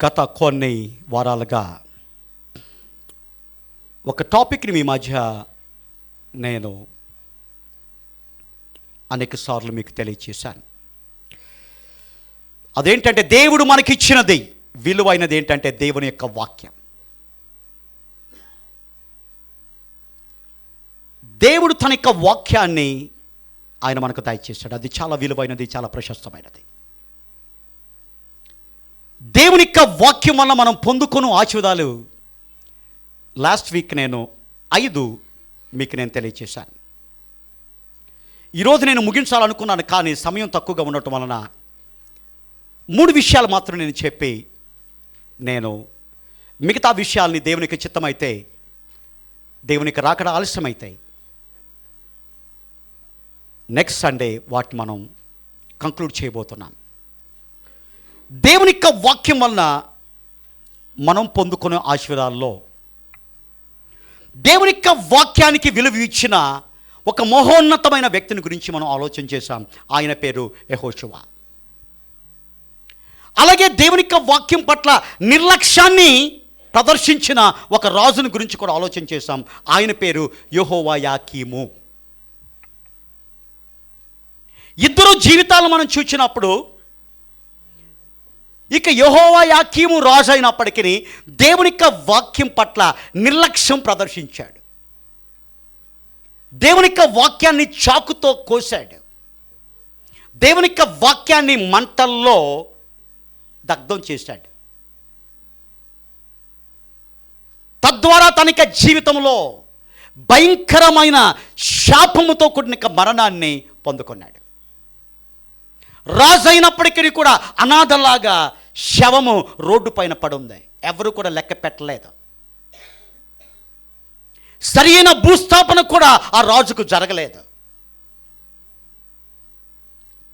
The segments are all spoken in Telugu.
గత కొన్ని వారాలుగా ఒక టాపిక్ని మీ మధ్య నేను అనేక సార్లు మీకు తెలియచేశాను. అదేంటంటే దేవుడు మనకిచ్చినది విలువైనది ఏంటంటే దేవుని యొక్క వాక్యం. దేవుడు తన యొక్క వాక్యాన్ని ఆయన మనకు దయచేశాడు. అది చాలా విలువైనది, చాలా ప్రశస్తమైనది. దేవుని యొక్క వాక్యం వల్ల మనం పొందుకున్న ఆశీర్వాదాలు లాస్ట్ వీక్ నేను 5 మీకు నేను తెలియచేశాను. ఈరోజు నేను ముగించాలనుకున్నాను, కానీ సమయం తక్కువగా ఉండటం వలన 3 విషయాలు మాత్రం నేను చెప్పి నేను మిగతా విషయాల్ని దేవునికి చిత్తమైతే, దేవునికి రాకడ ఆలస్యమైతే నెక్స్ట్ సండే వాటిని మనం కంక్లూడ్ చేయబోతున్నాం. దేవుని యొక్క వాక్యం వలన మనం పొందుకునే ఆశీర్వాదాల్లో దేవుని యొక్క వాక్యానికి విలువ ఇచ్చిన ఒక మహోన్నతమైన వ్యక్తిని గురించి మనం ఆలోచన చేశాం. ఆయన పేరు యెహోషువ. అలాగే దేవుని యొక్క వాక్యం పట్ల నిర్లక్ష్యాన్ని ప్రదర్శించిన ఒక రాజుని గురించి కూడా ఆలోచన చేశాం. ఆయన పేరు యెహోయాకీము. ఇద్దరు జీవితాలు మనం చూసినప్పుడు ఇక యెహోయాకీము రాజు అయినప్పటికీ దేవుని యొక్క వాక్యం పట్ల నిర్లక్ష్యం ప్రదర్శించాడు. దేవుని యొక్క వాక్యాన్ని చాకుతో కోశాడు. దేవుని యొక్క వాక్యాన్ని మంటల్లో దగ్ధం చేశాడు. తద్వారా తన యొక్క జీవితంలో భయంకరమైన శాపముతో కూడిన మరణాన్ని పొందుకున్నాడు. రాజు అయినప్పటికీ కూడా అనాథలాగా శవము రోడ్డు పైన పడుంది. ఎవరు కూడా లెక్క పెట్టలేదు. సరైన భూస్థాపన కూడా ఆ రాజుకు జరగలేదు.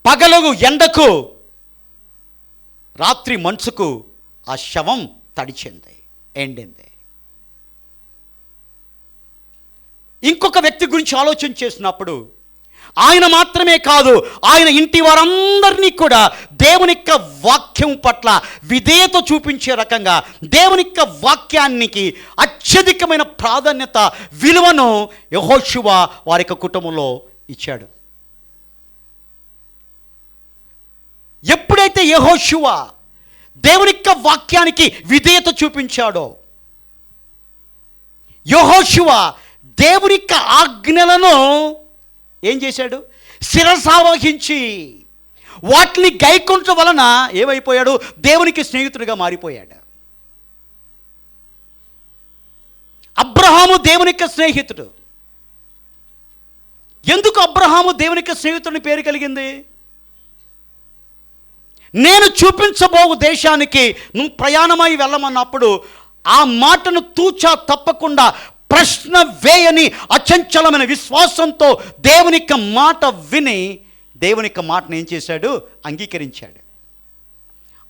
పగలు ఎండకు, రాత్రి మంచుకు ఆ శవం తడిచింది, ఎండింది. ఇంకొక వ్యక్తి గురించి ఆలోచన చేసినప్పుడు ఆయన మాత్రమే కాదు, ఆయన ఇంటి వారందరినీ కూడా దేవుని యొక్క వాక్యం పట్ల విధేయత చూపించే రకంగా దేవుని యొక్క వాక్యానికి అత్యధికమైన ప్రాధాన్యత, విలువను యెహోషువ వారి యొక్క కుటుంబంలో ఇచ్చాడు. ఎప్పుడైతే యెహోషువ దేవుని యొక్క వాక్యానికి విధేయత చూపించాడో, యెహోషువ దేవుని యొక్క ఆజ్ఞలను ఏం చేశాడు? శిరసావహించి వాటిని గైకొనటం వలన ఏమైపోయాడు? దేవునికి స్నేహితుడిగా మారిపోయాడు. అబ్రహాము దేవుని యొక్క స్నేహితుడు. ఎందుకు అబ్రహాము దేవుని యొక్క స్నేహితుడిని పేరు కలిగింది? నేను చూపించబోవు దేశానికి నువ్వు ప్రయాణమై వెళ్ళమన్నప్పుడు ఆ మాటను తూచా తప్పకుండా ప్రశ్న వేయని అచంచలమైన విశ్వాసంతో దేవుని యొక్క మాట విని దేవుని యొక్క మాటను ఏం చేశాడు? అంగీకరించాడు.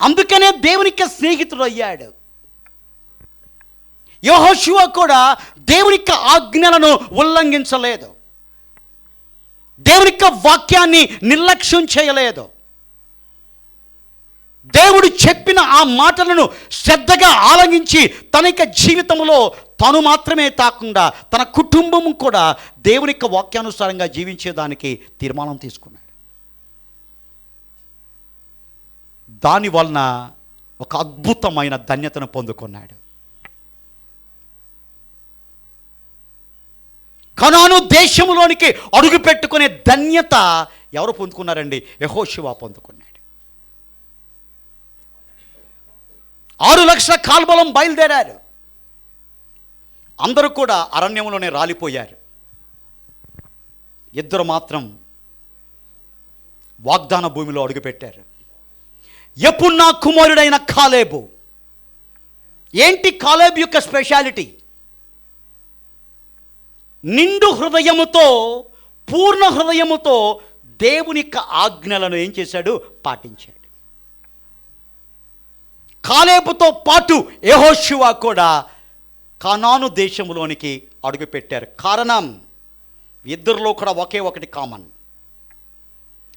అందుకనే దేవుని యొక్క స్నేహితుడు అయ్యాడు. యెహోషువ కూడా దేవుని యొక్క ఆజ్ఞలను ఉల్లంఘించలేదు. దేవుని యొక్క వాక్యాన్ని నిర్లక్ష్యం చేయలేదు. దేవుడు చెప్పిన ఆ మాటలను శ్రద్ధగా ఆలకించి తన యొక్క జీవితంలో తను మాత్రమే కాకుండా తన కుటుంబం కూడా దేవుని యొక్క వాక్యానుసారంగా జీవించేదానికి తీర్మానం తీసుకున్నాడు. దానివలన ఒక అద్భుతమైన ధన్యతను పొందుకున్నాడు. కనాను దేశంలోనికి అడుగు పెట్టుకునే ధన్యత ఎవరు పొందుకున్నారండి? యెహోషువ పొందుకున్నాడు. 6 లక్షల కాల్బలం బయలుదేరారు. అందరూ కూడా అరణ్యంలోనే రాలిపోయారు. 2 మాత్రం వాగ్దాన భూమిలో అడుగుపెట్టారు. యెఫున్నా కుమారుడైన కాలేబు. ఏంటి కాలేబు యొక్క స్పెషాలిటీ? నిండు హృదయముతో, పూర్ణ హృదయముతో దేవుని యొక్క ఆజ్ఞలను ఏం చేశాడు? పాటించాడు. కాలేబుతో పాటు యెహోషువ కూడా కనాను దేశంలోనికి అడుగుపెట్టారు. కారణం, ఇద్దరిలో కూడా ఒకే ఒకటి కామన్.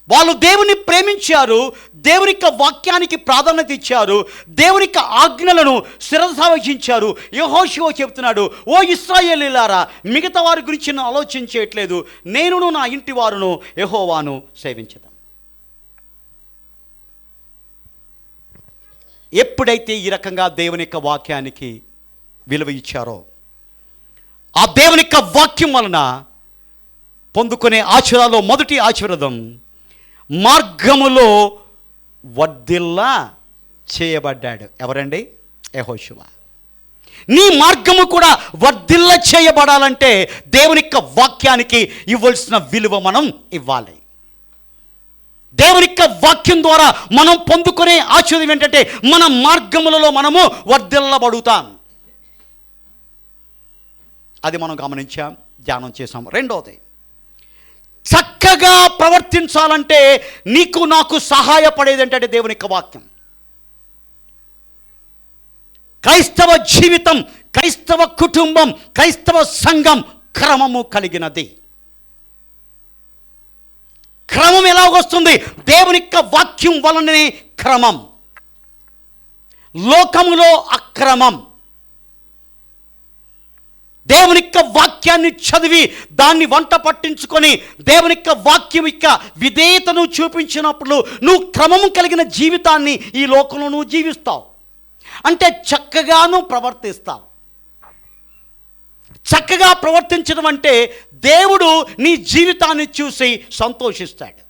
వాళ్ళు దేవుని ప్రేమించారు, దేవుని యొక్క వాక్యానికి ప్రాధాన్యత ఇచ్చారు, దేవుని యొక్క ఆజ్ఞలను శిరసావహించారు. యెహోషువ చెప్తున్నాడు, ఓ ఇశ్రాయేలీయులారా, మిగతా వారి గురించి నేను ఆలోచించేయట్లేదు, నేనును నా ఇంటి వారును యెహోవాను సేవించుదాం. ఎప్పుడైతే ఈ రకంగా దేవుని యొక్క వాక్యానికి విలువ ఇచ్చారో, ఆ దేవుని యొక్క వాక్యం వలన పొందుకునే ఆశీర్వాదంలో మొదటి ఆశీర్వాదం, మార్గములో వర్ధిల్లా చేయబడ్డాడు. ఎవరండి? యెహోషువ. నీ మార్గము కూడా వర్ధిల్ల చేయబడాలంటే దేవుని యొక్క వాక్యానికి ఇవ్వాల్సిన విలువ మనం ఇవ్వాలి. దేవుని యొక్క వాక్యం ద్వారా మనం పొందుకునే ఆశీర్వాదం ఏంటంటే మన మార్గములలో మనము వర్ధిల్లబడుతాం. అది మనం గమనించాం, ధ్యానం చేసాం. రెండవది, చక్కగా ప్రవర్తించాలంటే నీకు నాకు సహాయపడేది ఏంటంటే దేవుని యొక్క వాక్యం. క్రైస్తవ జీవితం, క్రైస్తవ కుటుంబం, క్రైస్తవ సంఘం క్రమము కలిగినది. క్రమం ఎలాగొస్తుంది? దేవుని యొక్క వాక్యం వలననే క్రమం. లోకములో అక్రమం. దేవుని యొక్క వాక్యాన్ని చదివి దాన్ని వంట పట్టించుకొని దేవుని యొక్క వాక్యం యొక్క విధేయతను చూపించినప్పుడు నువ్వు క్రమము కలిగిన జీవితాన్ని ఈ లోకంలో నువ్వు జీవిస్తావు. అంటే చక్కగాను ప్రవర్తిస్తావు. చక్కగా ప్రవర్తించడం అంటే దేవుడు నీ జీవితాన్ని చూసి సంతోషిస్తాడు.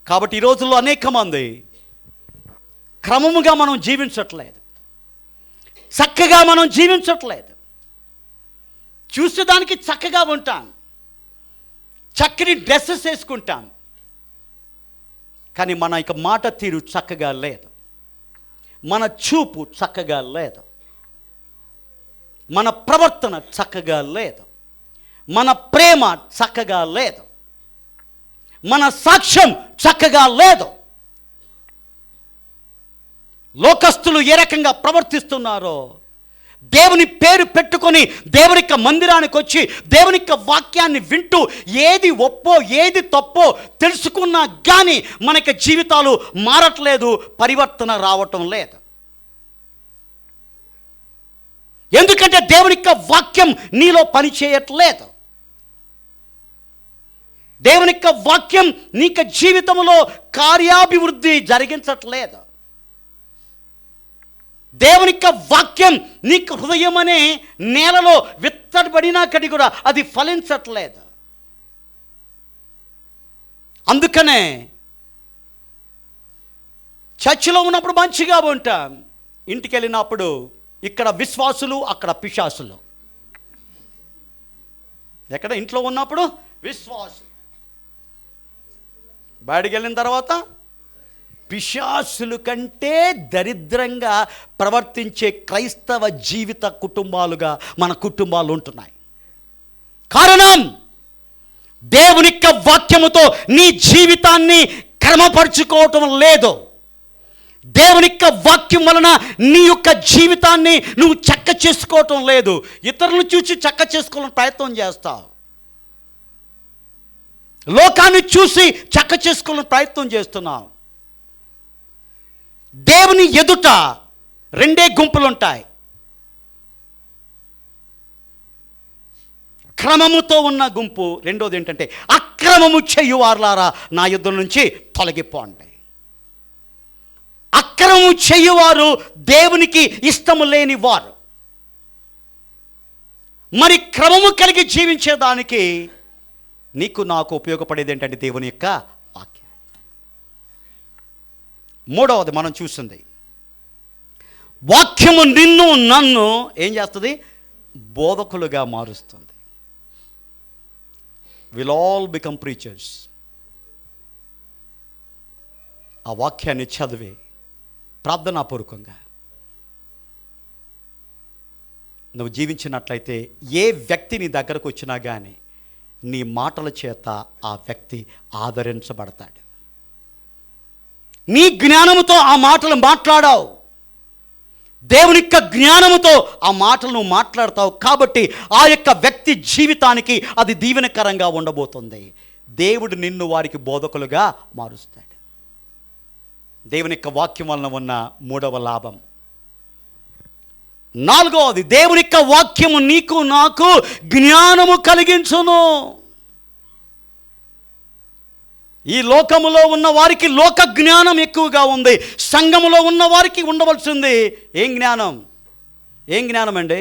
కాబట్టి ఈ రోజుల్లో అనేక మంది క్రమముగా మనం జీవించట్లేదు, చక్కగా మనం జీవించట్లేదు. చూసేదానికి చక్కగా ఉంటాం, చక్కని డ్రెస్సెస్ వేసుకుంటాం, కానీ మన యొక్క మాట తీరు చక్కగా లేదు, మన చూపు చక్కగా లేదు, మన ప్రవర్తన చక్కగా లేదు, మన ప్రేమ చక్కగా లేదు, మన సాక్ష్యం చక్కగా లేదు. లోకస్తులు ఏ రకంగా ప్రవర్తిస్తున్నారో, దేవుని పేరు పెట్టుకొని దేవుని యొక్క మందిరానికి వచ్చి దేవుని యొక్క వాక్యాన్ని వింటూ ఏది ఒప్పో ఏది తప్పో తెలుసుకున్నా కానీ మనకి జీవితాలు మారట్లేదు, పరివర్తన రావటం లేదు. ఎందుకంటే దేవుని యొక్క వాక్యం నీలో పనిచేయట్లేదు. దేవుని యొక్క వాక్యం నీకు జీవితంలో కార్యాభివృద్ధి జరిగించట్లేదు. దేవుని యొక్క వాక్యం నీకు హృదయం అనే నేలలో విత్తబడినా కడి కూడా అది ఫలించట్లేదు. అందుకనే చర్చిలో ఉన్నప్పుడు మంచిగా ఉంటాం, ఇంటికి వెళ్ళినప్పుడు ఇక్కడ విశ్వాసులు అక్కడ పిశాసులు. ఎక్కడ? ఇంట్లో ఉన్నప్పుడు విశ్వాసులు, బయటికి వెళ్ళిన తర్వాత పిశాసులు కంటే దరిద్రంగా ప్రవర్తించే క్రైస్తవ జీవిత కుటుంబాలుగా మన కుటుంబాలు ఉంటున్నాయి. కారణం, దేవుని యొక్క వాక్యముతో నీ జీవితాన్ని క్రమపరుచుకోవటం లేదు. దేవుని యొక్క వాక్యం వలన నీ యొక్క జీవితాన్ని నువ్వు చక్క చేసుకోవటం లేదు. ఇతరులను చూసి చక్క చేసుకోవాలని ప్రయత్నం చేస్తావు, లోకాన్ని చూసి చక్క చేసుకోవాలని ప్రయత్నం చేస్తున్నావు. దేవుని ఎదుట రెండే గుంపులు ఉంటాయి. క్రమముతో ఉన్న గుంపు, రెండోది ఏంటంటే అక్రమము చేయువారులారా నా యుద్ధం నుంచి తొలగిపోండి. అక్రమము చేయువారు దేవునికి ఇష్టము లేని వారు. మరి క్రమము కలిగి జీవించేదానికి నీకు నాకు ఉపయోగపడేది ఏంటంటే దేవుని యొక్క వాక్యం. మూడవది మనం చూస్తుంది, వాక్యము నిన్ను నన్ను ఏం చేస్తుంది? బోధకులుగా మారుస్తుంది. Will all become preachers. ఆ వాక్యాన్ని చదివి ప్రార్థనాపూర్వకంగా నువ్వు జీవించినట్లయితే ఏ వ్యక్తి నీ దగ్గరకు వచ్చినా కానీ నీ మాటల చేత ఆ వ్యక్తి ఆదరించబడతాడు. నీ జ్ఞానముతో ఆ మాటలు మాట్లాడావు, దేవుని యొక్క జ్ఞానముతో ఆ మాటలు నువ్వు మాట్లాడతావు కాబట్టి ఆ యొక్క వ్యక్తి జీవితానికి అది దీవెనకరంగా ఉండబోతుంది. దేవుడు నిన్ను వారికి బోధకులుగా మారుస్తాడు. దేవుని యొక్క వాక్యం వలన ఉన్న మూడవ లాభం. నాలుగవది, దేవుని యొక్క వాక్యము నీకు నాకు జ్ఞానము కలిగించును. ఈ లోకములో ఉన్న వారికి లోక జ్ఞానం ఎక్కువగా ఉంది. సంఘములో ఉన్న వారికి ఉండవలసింది ఏం జ్ఞానం? ఏం జ్ఞానం అండి?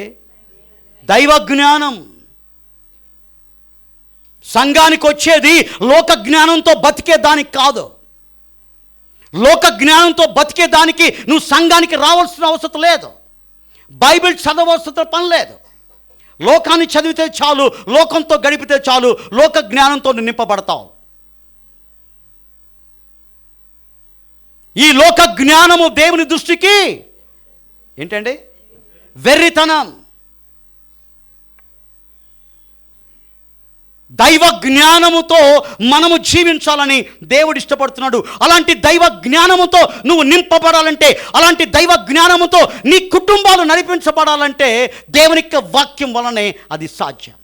దైవ జ్ఞానం. సంఘానికి వచ్చేది లోక జ్ఞానంతో బతికే దానికి కాదు. లోక జ్ఞానంతో బతికే దానికి నువ్వు సంఘానికి రావాల్సిన అవసరం లేదు. బైబిల్ చదవాల్సిన పని లేదు. లోకాన్ని చదివితే చాలు, లోకంతో గడిపితే చాలు, లోక జ్ఞానంతో నింపబడతావు. ఈ లోక జ్ఞానము దేవుని దృష్టికి ఏంటండి? వెర్రితనం. దైవ జ్ఞానముతో మనము జీవించాలని దేవుడు ఇష్టపడుతున్నాడు. అలాంటి దైవ జ్ఞానముతో నువ్వు నింపబడాలంటే, అలాంటి దైవ జ్ఞానముతో నీ కుటుంబాలు నడిపించబడాలంటే దేవుని యొక్క వాక్యం వలనే అది సాధ్యం.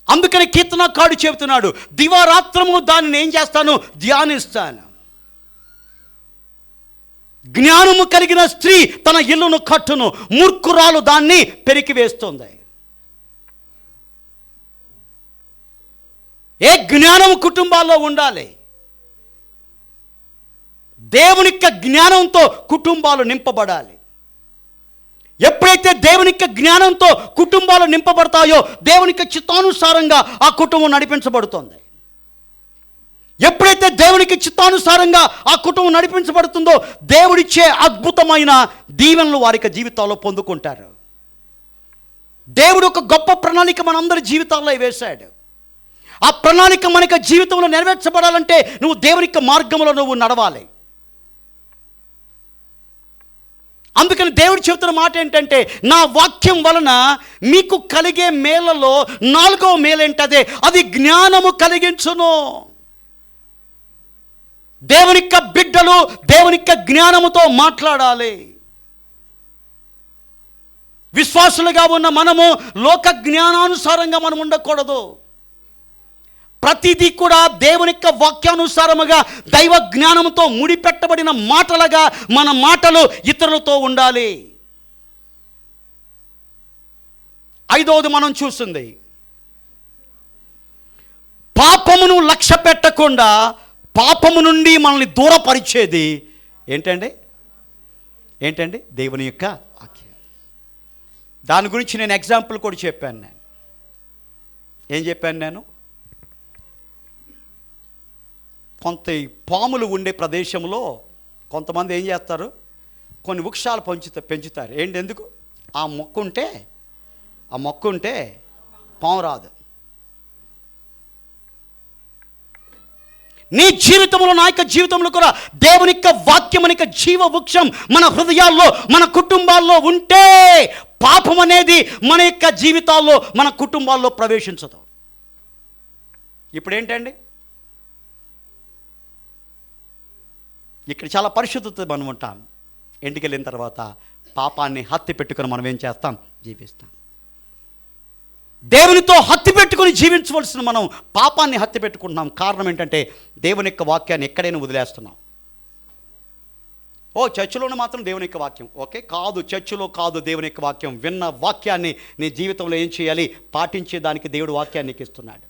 అందుకని కీర్తనకారుడు చెబుతున్నాడు, దివారాత్రము దానిని ఏం చేస్తాను? ధ్యానిస్తాను. జ్ఞానము కలిగిన స్త్రీ తన ఇల్లును కట్టును, మూర్ఖురాలు దాన్ని పెరికివేస్తుంది. ఏ జ్ఞానము కుటుంబాల్లో ఉండాలి? దేవుని యొక్క జ్ఞానంతో కుటుంబాలు నింపబడాలి. ఎప్పుడైతే దేవుని యొక్క జ్ఞానంతో కుటుంబాలు నింపబడతాయో దేవుని యొక్క చిత్తానుసారంగా ఆ కుటుంబం నడిపించబడుతుంది. ఎప్పుడైతే దేవునికి చిత్తానుసారంగా ఆ కుటుంబం నడిపించబడుతుందో దేవుడిచ్చే అద్భుతమైన దీవెనలు వారి జీవితాల్లో పొందుకుంటారు. దేవుడు ఒక గొప్ప ప్రణాళిక మనందరి జీవితాల్లో వేశాడు. ఆ ప్రణాళిక మనకి జీవితంలో నెరవేర్చబడాలంటే నువ్వు దేవుని యొక్క మార్గంలో నువ్వు నడవాలి. అందుకని దేవుడు చెబుతున్న మాట ఏంటంటే, నా వాక్యం వలన మీకు కలిగే మేలలో 4వ మేలేంటదే, అది జ్ఞానము కలిగించును. దేవుని యొక్క బిడ్డలు దేవుని యొక్క జ్ఞానముతో మాట్లాడాలి. విశ్వాసులుగా ఉన్న మనము లోక జ్ఞానానుసారంగా మనం ఉండకూడదు. ప్రతిదీ కూడా దేవుని యొక్క వాక్యానుసారముగా దైవ జ్ఞానంతో ముడిపెట్టబడిన మాటలుగా మన మాటలు ఇతరులతో ఉండాలి. 5వది మనం చూస్తుంది, పాపమును లక్ష్య పెట్టకుండా పాపము నుండి మనల్ని దూరపరిచేది ఏంటండి? దేవుని యొక్క వాక్యం. దాని గురించి నేను ఎగ్జాంపుల్ కూడా చెప్పాను. ఏం చెప్పాను నేను? కొంత పాములు ఉండే ప్రదేశంలో కొంతమంది ఏం చేస్తారు? కొన్ని వృక్షాలు పెంచుతారు. ఎందుకు? ఆ మొక్క ఉంటే పాము రాదు. నీ జీవితంలో, నా యొక్క జీవితంలో కూడా దేవుని యొక్క వాక్యం అనే జీవ వృక్షం మన హృదయాల్లో, మన కుటుంబాల్లో ఉంటే పాపం అనేది మన యొక్క జీవితాల్లో, మన కుటుంబాల్లో ప్రవేశించదు. ఇప్పుడు ఏంటండి? ఇక్కడ చాలా పరిశుద్ధత మనం ఉంటాం. ఇంటికి వెళ్ళిన తర్వాత పాపాన్ని హత్తి పెట్టుకుని మనం ఏం చేస్తాం? జీవిస్తాం. దేవునితో హత్తి పెట్టుకుని జీవించవలసిన మనం పాపాన్ని హత్తి పెట్టుకుంటున్నాం. కారణం ఏంటంటే దేవుని యొక్క వాక్యాన్ని ఎక్కడైనా వదిలేస్తున్నాం. చర్చిలోనే మాత్రం దేవుని యొక్క వాక్యం ఓకే కాదు, చర్చిలో కాదు దేవుని యొక్క వాక్యం. విన్న వాక్యాన్ని నీ జీవితంలో ఏం చేయాలి? పాటించేదానికి దేవుడు వాక్యాన్ని నీకు ఇస్తున్నాడు.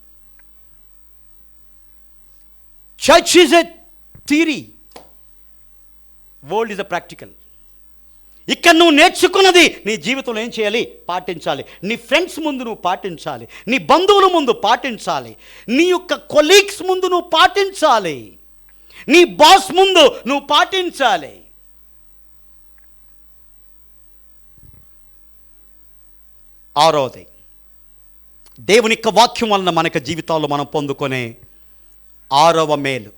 Church is a theory, world is a practical. ఇక్కడ నువ్వు నేర్చుకున్నది నీ జీవితంలో ఏం చేయాలి? పాటించాలి. నీ ఫ్రెండ్స్ ముందు నువ్వు పాటించాలి, నీ బంధువుల ముందు పాటించాలి, నీ యొక్క కొలీగ్స్ ముందు నువ్వు పాటించాలి, నీ బాస్ ముందు నువ్వు పాటించాలి. ఆరోది, దేవుని యొక్క వాక్యం వలన మనకి జీవితాల్లో మనం పొందుకునే 6వ మేలు.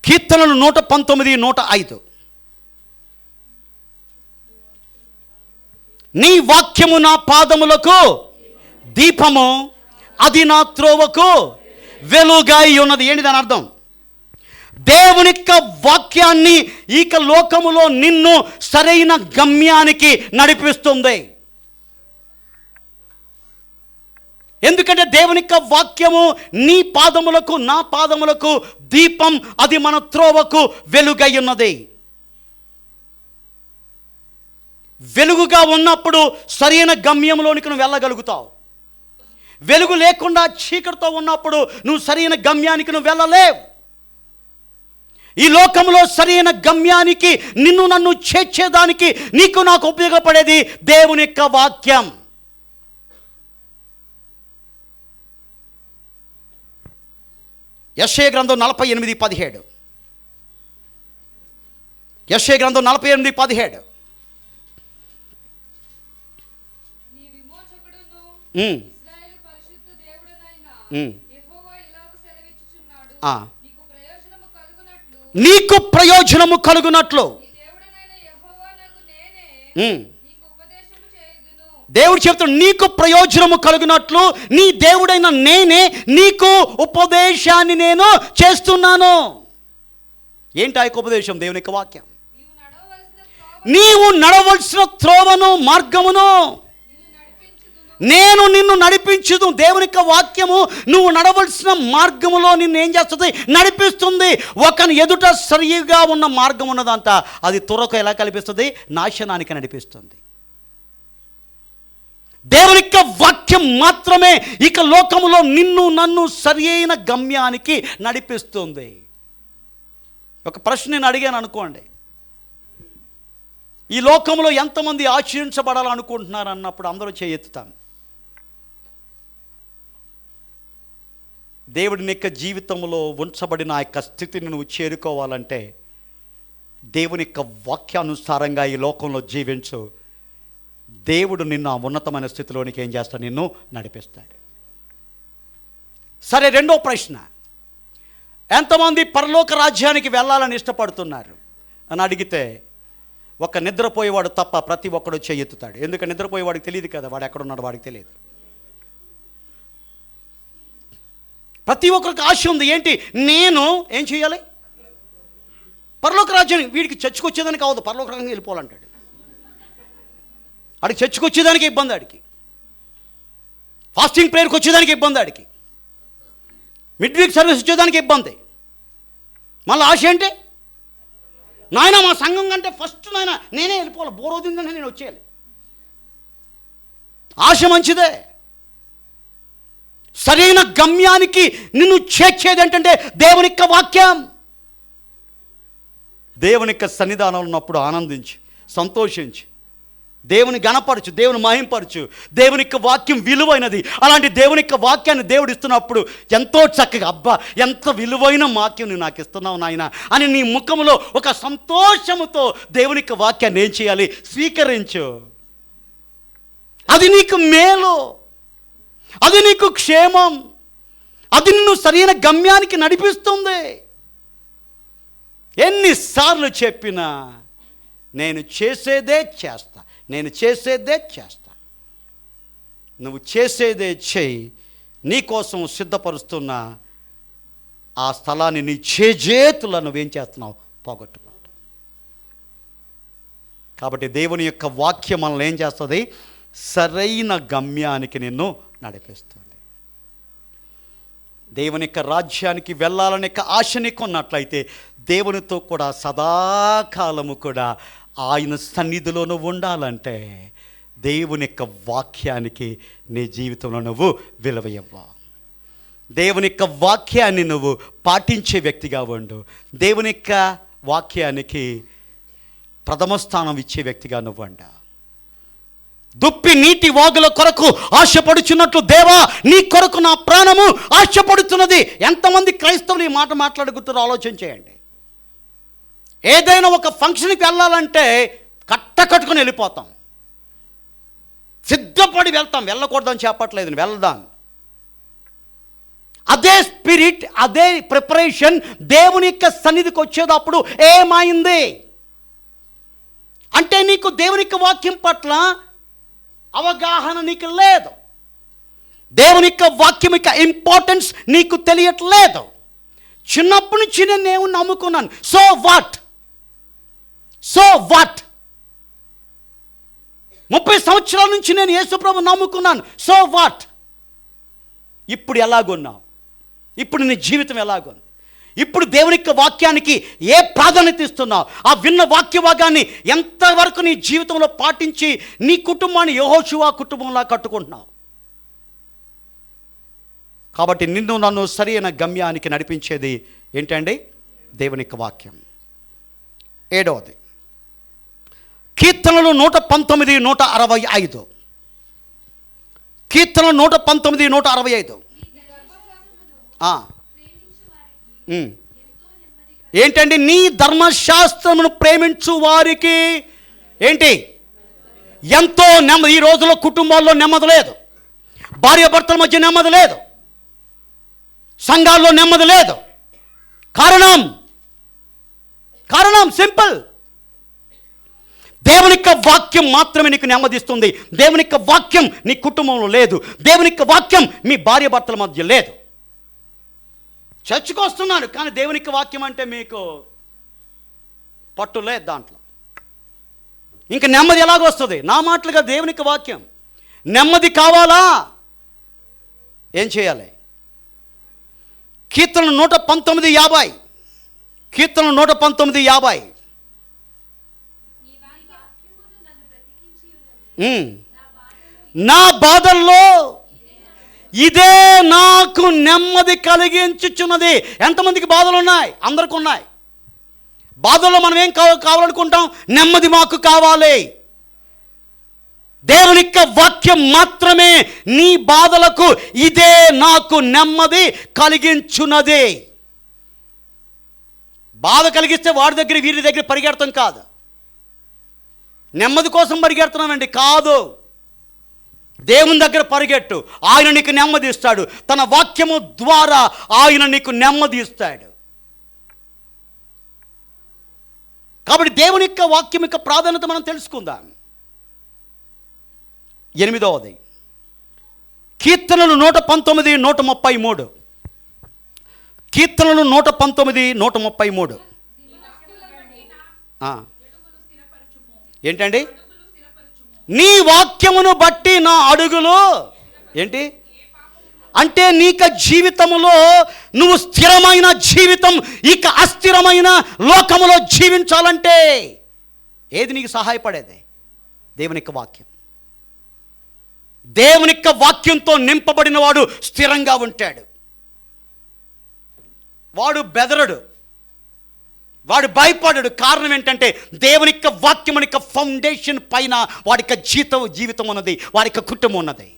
కీర్తనలు 119, 105. నీ వాక్యము నా పాదములకు దీపము, అది నా త్రోవకు వెలుగై ఉన్నది. ఏంటి దాని అర్థం? దేవుని యొక్క వాక్యాన్ని ఇక లోకములో నిన్ను సరైన గమ్యానికి నడిపిస్తుంది. ఎందుకంటే దేవుని యొక్క వాక్యము నీ పాదములకు నా పాదములకు దీపం, అది మన త్రోవకు వెలుగై ఉన్నది. వెలుగుగా ఉన్నప్పుడు సరైన గమ్యంలోనికి నువ్వు వెళ్ళగలుగుతావు. వెలుగు లేకుండా చీకటితో ఉన్నప్పుడు నువ్వు సరైన గమ్యానికి నువ్వు వెళ్ళలేవు. ఈ లోకంలో సరైన గమ్యానికి నిన్ను నన్ను చేర్చేదానికి నీకు నాకు ఉపయోగపడేది దేవుని యొక్క వాక్యం. యెషయా గ్రంథం 48:17. యెషయా గ్రంథం 48:17. నీకు ప్రయోజనము కలుగునట్లు దేవుడు చెప్తాడు, నీకు ప్రయోజనము కలుగునట్లు నీ దేవుడైన నేనే నీకు ఉపదేశాన్ని నేను చేస్తున్నాను. ఏంటి ఆ యొక్క ఉపదేశం? దేవుని యొక్క వాక్యం. నీవు నడవలసిన త్రోవను, మార్గమును నేను నిన్ను నడిపించుదు. దేవుని యొక్క వాక్యము నువ్వు నడవలసిన మార్గములో నిన్ను ఏం చేస్తుంది? నడిపిస్తుంది. ఒకని ఎదుట సరిగా ఉన్న మార్గం ఉన్నదంతా అది త్వరకు ఎలా కల్పిస్తుంది? నాశనానికి నడిపిస్తుంది. దేవుని యొక్క వాక్యం మాత్రమే ఇక లోకములో నిన్ను నన్ను సరి అయిన గమ్యానికి నడిపిస్తుంది. ఒక ప్రశ్న నేను అడిగాను అనుకోండి, ఈ లోకంలో ఎంతమంది ఆశ్రయించబడాలనుకుంటున్నారు అన్నప్పుడు అందరూ చేయెత్తుతాను. దేవుడి యొక్క జీవితంలో ఉంచబడిన ఆ యొక్క స్థితిని నువ్వు చేరుకోవాలంటే దేవుని యొక్క వాక్యానుసారంగా ఈ లోకంలో జీవించు. దేవుడు నిన్ను ఆ ఉన్నతమైన స్థితిలోనికి ఏం చేస్తాడు? నిన్ను నడిపిస్తాడు. సరే, రెండో ప్రశ్న, ఎంతమంది పరలోక రాజ్యానికి వెళ్ళాలని ఇష్టపడుతున్నారు అని అడిగితే ఒక నిద్రపోయేవాడు తప్ప ప్రతి ఒక్కడు చేయెత్తుతాడు. ఎందుకంటే నిద్రపోయేవాడికి తెలియదు కదా, వాడు ఎక్కడున్నాడు వాడికి తెలియదు. ప్రతి ఒక్కరికి ఆశ ఉంది. ఏంటి? నేను ఏం చేయాలి? పరలోక రాజ్యానికి. వీడికి చర్చకు వచ్చేదానికి కావద్దు, పరలోక రాజ్యానికి వెళ్ళిపోవాలంటాడు. ఆడికి చర్చకు వచ్చేదానికి ఇబ్బంది, ఆడికి ఫాస్టింగ్ ప్రేయర్కి వచ్చేదానికి ఇబ్బంది, ఆడికి మిడ్ వీక్ సర్వీస్ వచ్చేదానికి ఇబ్బంది. మళ్ళీ ఆశ ఏంటి? నాయన మా సంఘం కంటే ఫస్ట్ నాయన నేనే వెళ్ళిపోవాలి, బోరోదిందంటే నేను వచ్చేయాలి. ఆశ మంచిదే. సరైన గమ్యానికి నిన్ను చేర్చేది ఏంటంటే దేవుని యొక్క వాక్యం. దేవుని యొక్క సన్నిధానంలో ఉన్నప్పుడు ఆనందించి, సంతోషించి, దేవుని గణపరచు, దేవుని మహింపరచు. దేవుని యొక్క వాక్యం విలువైనది. అలాంటి దేవుని యొక్క వాక్యాన్ని దేవుడు ఇస్తున్నప్పుడు ఎంతో చక్కగా, అబ్బా ఎంత విలువైన వాక్యం నువ్వు నాకు ఇస్తున్నావు నాయన అని నీ ముఖంలో ఒక సంతోషముతో దేవుని యొక్క వాక్యాన్ని ఏం చేయాలి? స్వీకరించు. అది నీకు మేలు, అది నీకు క్షేమం, అది నిన్ను సరైన గమ్యానికి నడిపిస్తుంది. ఎన్నిసార్లు చెప్పినా నేను చేసేదే చేస్తా, నేను చేసేదే చేస్తా. నువ్వు చేసేదే చేయి. నీకోసం సిద్ధపరుస్తున్న ఆ స్థలాన్ని నీ చేజేతులను నువ్వేం చేస్తున్నావు? పోగొట్టుకుంటావు. కాబట్టి దేవుని యొక్క వాక్యం మనల్ని ఏం చేస్తుంది? సరైన గమ్యానికి నిన్ను నడిపిస్తుంది. దేవుని యొక్క రాజ్యానికి వెళ్ళాలనే ఆశ నీకు ఉన్నట్లయితే దేవునితో కూడా సదాకాలము కూడా ఆయన సన్నిధిలోనూ ఉండాలంటే దేవుని యొక్క వాక్యానికి నీ జీవితంలో నువ్వు విలువ ఇవ్వు. దేవుని యొక్క వాక్యాన్ని నువ్వు పాటించే వ్యక్తిగా ఉండు. దేవుని యొక్క వాక్యానికి ప్రథమ స్థానం ఇచ్చే వ్యక్తిగా నువ్వు ఉండు. దుప్పి నీటి వాగుల కొరకు ఆశపడుచున్నట్లు దేవా నీ కొరకు నా ప్రాణము ఆశపడుతున్నది. ఎంతమంది క్రైస్తవులు ఈ మాట మాట్లాడుకుంటారో ఆలోచన చేయండి. ఏదైనా ఒక ఫంక్షన్కి వెళ్ళాలంటే కట్టుకొని వెళ్ళిపోతాం, సిద్ధపడి వెళ్తాం. వెళ్ళకూడదని చెప్పట్లేదు, వెళ్దాం. అదే స్పిరిట్, అదే ప్రిపరేషన్ దేవుని యొక్క సన్నిధికి వచ్చేటప్పుడు ఏమైంది అంటే నీకు దేవుని యొక్క వాక్యం పట్ల అవగాహన నీకు లేదు. దేవుని యొక్క వాక్యం యొక్క ఇంపార్టెన్స్ నీకు తెలియట్లేదు. చిన్నప్పటి నుంచి నేను దేవుణ్ణి నమ్ముకున్నాను. So what? 30 సంవత్సరాల నుంచి నేను యేసుప్రభు నమ్ముకున్నాను. So what? ఇప్పుడు ఎలాగున్నావు? ఇప్పుడు నీ జీవితం ఎలాగుంది? ఇప్పుడు దేవుని యొక్క వాక్యానికి ఏ ప్రాధాన్యత ఇస్తున్నావు? ఆ విన్న వాక్య భాగాన్ని ఎంతవరకు నీ జీవితంలో పాటించి నీ కుటుంబాన్ని యెహోషువ కుటుంబంలా కట్టుకుంటున్నావు? కాబట్టి నిన్ను నన్ను సరైన గమ్యానికి నడిపించేది ఏంటండి? దేవుని యొక్క వాక్యం. 7వది కీర్తనలు 119, 165. కీర్తనలు 119, 165. ఏంటండి? నీ ధర్మశాస్త్రమును ప్రేమించు వారికి ఏంటి? ఎంతో నెమ్మది. ఈ రోజుల్లో కుటుంబాల్లో నెమ్మది లేదు, భార్యాభర్తల మధ్య నెమ్మది లేదు, సంఘాల్లో నెమ్మది లేదు. కారణం సింపుల్. దేవుని యొక్క వాక్యం మాత్రమే నీకు నెమ్మదిస్తుంది. దేవుని యొక్క వాక్యం నీ కుటుంబంలో లేదు. దేవుని యొక్క వాక్యం మీ భార్యాభర్తల మధ్య లేదు. చర్చికి వస్తున్నాను కానీ దేవుని యొక్క వాక్యం అంటే మీకు పట్టు లేదు దాంట్లో. ఇంకా నెమ్మది ఎలాగొస్తుంది? నా మాటలుగా దేవుని యొక్క వాక్యం. నెమ్మది కావాలా? ఏం చేయాలి? కీర్తనలు 119:50. కీర్తనలు 119:50. నా బాధల్లో ఇదే నాకు నెమ్మది కలిగించుచున్నది. ఎంతమందికి బాధలు ఉన్నాయి? అందరికీ ఉన్నాయి. బాధల్లో మనం ఏం కావాలనుకుంటాం? నెమ్మది మాకు కావాలి. దేవుని యొక్క వాక్యం మాత్రమే నీ బాధలకు ఇదే నాకు నెమ్మది కలిగించున్నది. బాధ కలిగిస్తే వాడి దగ్గర వీరి దగ్గర పరిగెడతాం కాదు. నెమ్మది కోసం పరిగెడుతున్నామండి కాదు. దేవుని దగ్గర పరిగెట్టు. ఆయన నీకు నెమ్మది ఇస్తాడు. తన వాక్యము ద్వారా ఆయన నీకు నెమ్మది ఇస్తాడు. కాబట్టి దేవుని యొక్క వాక్యం యొక్క ప్రాధాన్యత మనం తెలుసుకుందాం. 8వది కీర్తనలు 119, 133. కీర్తనలు 119, 133. ఏంటండి? నీ వాక్యమును బట్టి నా అడుగులు ఏంటి అంటే నీక జీవితములో నువ్వు స్థిరమైన జీవితం ఇక అస్థిరమైన లోకములో జీవించాలంటే ఏది నీకు సహాయపడేది? దేవుని యొక్క వాక్యం. దేవుని యొక్క వాక్యంతో నింపబడిన వాడు స్థిరంగా ఉంటాడు. వాడు బెదరడు, వాడు భయపడడు. కారణం ఏంటంటే దేవుని యొక్క వాక్యం యొక్క ఫౌండేషన్ పైన వాడి యొక్క జీవితం ఉన్నది, వాడి యొక్క కుటుంబం ఉన్నది.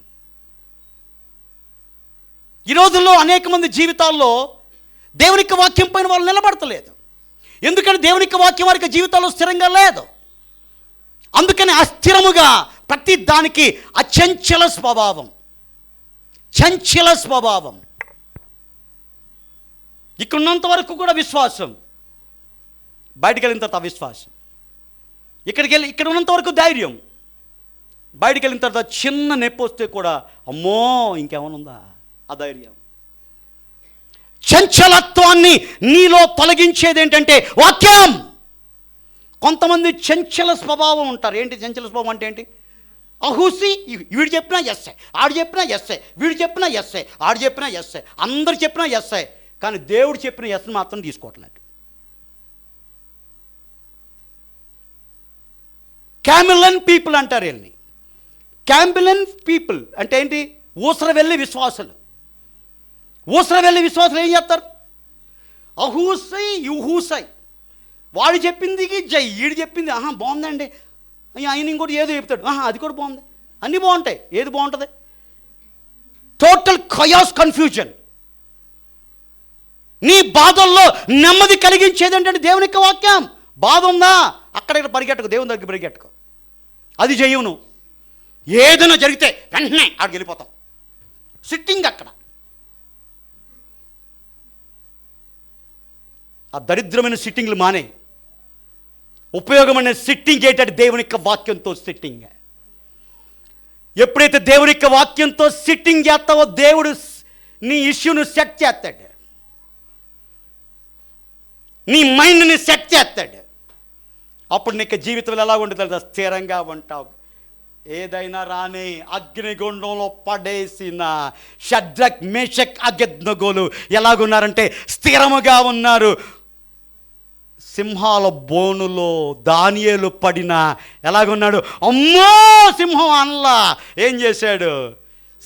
ఈ రోజుల్లో అనేక మంది జీవితాల్లో దేవుని యొక్క వాక్యం పైన వాళ్ళు నిలబడతలేదు. ఎందుకంటే దేవుని యొక్క వాక్యం వారి జీవితాల్లో స్థిరంగా లేదు. అందుకని అస్థిరముగా ప్రతి దానికి చంచల స్వభావం. ఇక్కడ ఉన్నంత వరకు కూడా విశ్వాసం, బయటికి వెళ్ళిన తర్వాత అవిశ్వాసం. ఇక్కడ ఉన్నంత వరకు ధైర్యం, బయటికి వెళ్ళిన తర్వాత చిన్న నొప్పి వస్తే కూడా అమ్మో ఇంకేమైనా ఉందా అధైర్యం. చంచలత్వాన్ని నీలో తొలగించేది ఏంటంటే వాక్యం. కొంతమంది చంచల స్వభావం ఉంటారు. ఏంటి చంచల స్వభావం అంటే ఏంటి? అహూసి, వీడు చెప్పినా ఎస్ఐ, ఆడు చెప్పినా ఎస్ఐ, వీడు చెప్పినా ఎస్ఐ, ఆడు చెప్పినా ఎస్ఐ, అందరు చెప్పినా ఎస్ఐ, కానీ దేవుడు చెప్పిన ఎస్ని మాత్రం తీసుకోవట్లేదు. క్యామిలన్ పీపుల్ అంటారు వీళ్ళని. క్యామిలన్ పీపుల్ అంటే ఏంటి? ఊసర వెళ్ళి విశ్వాసులు. ఏం చేస్తారు? అహూసై యుహూసై, వాడు చెప్పింది జై, వీడు చెప్పింది బాగుందండి, ఆయన ఇంకోటి ఏదో చెప్తాడు, అది కూడా బాగుంది, అన్నీ బాగుంటాయి, ఏది బాగుంటుంది? Total chaos, confusion. నీ బాధల్లో నెమ్మది కలిగించేది ఏంటంటే దేవుని యొక్క వాక్యం. బాధ ఉందా? అక్కడ పరిగెట్టుకో, దేవుని దగ్గర పరిగెట్టుకో. అది చెయ్యవు నువ్వు. ఏదైనా జరిగితే వెంటనే అక్కడికి వెళ్ళిపోతాం. సిట్టింగ్ అక్కడ. ఆ దరిద్రమైన సిట్టింగ్లు మానే. ఉపయోగమైన సిట్టింగ్ ఏంటంటే దేవుని యొక్క వాక్యంతో సిట్టింగ్. ఎప్పుడైతే దేవుని యొక్క వాక్యంతో సిట్టింగ్ చేస్తావో దేవుడు నీ ఇష్యూను సెట్ చేస్తాడు. నీ మైండ్ని సెట్ చేస్తాడు. అప్పుడు నీకు జీవితంలో ఎలా ఉంటుంది? స్థిరంగా ఉంటావు. ఏదైనా రాని అగ్నిగుండంలో పడేసిన షడ్రక్ మేషక్ అబేద్నెగోలు ఎలాగున్నారంటే స్థిరముగా ఉన్నారు. సింహాల బోనులో దానియేలు పడిన ఎలాగున్నాడు? అమ్మో సింహం అనలా. ఏం చేశాడు?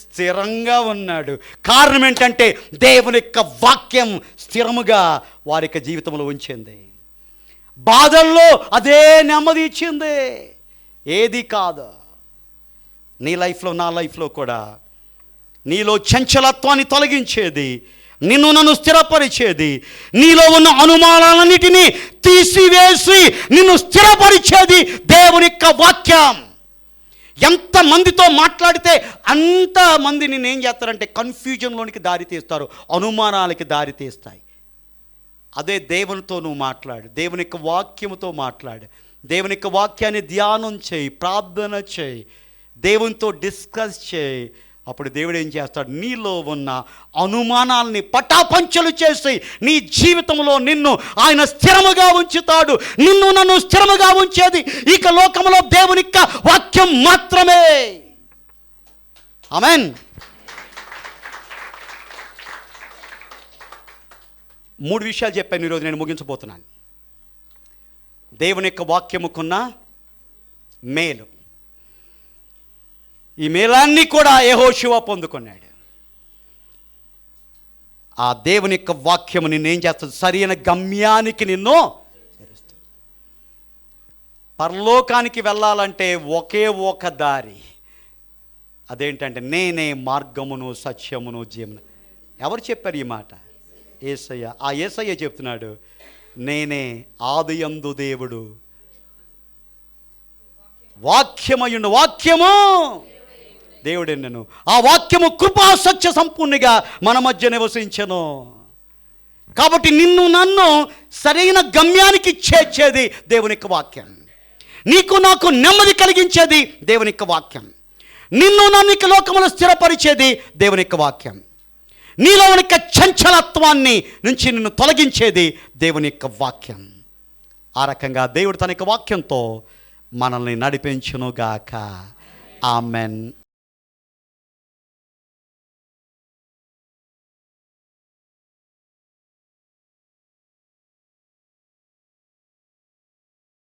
స్థిరంగా ఉన్నాడు. కారణం ఏంటంటే దేవుని యొక్క వాక్యం స్థిరముగా వారి యొక్క జీవితంలో ఉంచింది. బాధల్లో అదే నెమ్మది ఇచ్చింది. ఏది కాదు. నీ లైఫ్లో నా లైఫ్లో కూడా నీలో చంచలత్వాన్ని తొలగించేది, నిన్ను నన్ను స్థిరపరిచేది, నీలో ఉన్న అనుమానాలన్నిటినీ తీసివేసి నిన్ను స్థిరపరిచేది దేవుని యొక్క వాక్యం. ఎంతమందితో మాట్లాడితే అంతమంది నిన్ను ఏం చేస్తారంటే కన్ఫ్యూజన్లోనికి దారి తీస్తారు, అనుమానాలకి దారి తీస్తాయి. అదే దేవునితో నువ్వు మాట్లాడు, దేవుని యొక్క వాక్యముతో మాట్లాడు, దేవుని యొక్క వాక్యాన్ని ధ్యానం చేయి, ప్రార్థన చేయి, దేవునితో డిస్కస్ చేయి. అప్పుడు దేవుడు ఏం చేస్తాడు? నీలో ఉన్న అనుమానాల్ని పటాపంచలు చేసి నీ జీవితంలో నిన్ను ఆయన స్థిరముగా ఉంచుతాడు. నిన్ను నన్ను స్థిరముగా ఉంచేది ఇక లోకంలో దేవుని యొక్క వాక్యం మాత్రమే. ఆమేన్. 3 విషయాలు చెప్పాను ఈరోజు, నేను ముగించబోతున్నాను. దేవుని యొక్క వాక్యముకున్న మేలు, ఈ మేలాన్ని కూడా యెహోషువ పొందుకున్నాడు. ఆ దేవుని యొక్క వాక్యము నిన్నేం చేస్తుంది? సరైన గమ్యానికి నిన్ను చేరుస్తుంది. పరలోకానికి వెళ్ళాలంటే ఒకే ఒక దారి, అదేంటంటే నేనే మార్గమును సత్యమును జీవన. ఎవరు చెప్పారు ఈ మాట? యేసయ్య. ఆ యేసయ్య చెప్తున్నాడు, నేనే ఆదియందు దేవుడు, వాక్యమయుండు, వాక్యము దేవుడే. నేను ఆ వాక్యము కృపా సత్య సంపూర్ణిగా మన మధ్య నివసించెను. కాబట్టి నిన్ను నన్ను సరైన గమ్యానికి చేర్చేది దేవుని యొక్క వాక్యం. నీకు నాకు నెమ్మది కలిగించేది దేవుని యొక్క వాక్యం. నిన్ను నన్ను ఇక లోకములో స్థిరపరిచేది దేవుని యొక్క వాక్యం. నీలో ఉన్న చంచలత్వాన్ని నుంచి నిన్ను తొలగించేది దేవుని యొక్క వాక్యం. ఆ రకంగా దేవుడు తన యొక్క వాక్యంతో మనల్ని నడిపించునుగాక. ఆమెన్.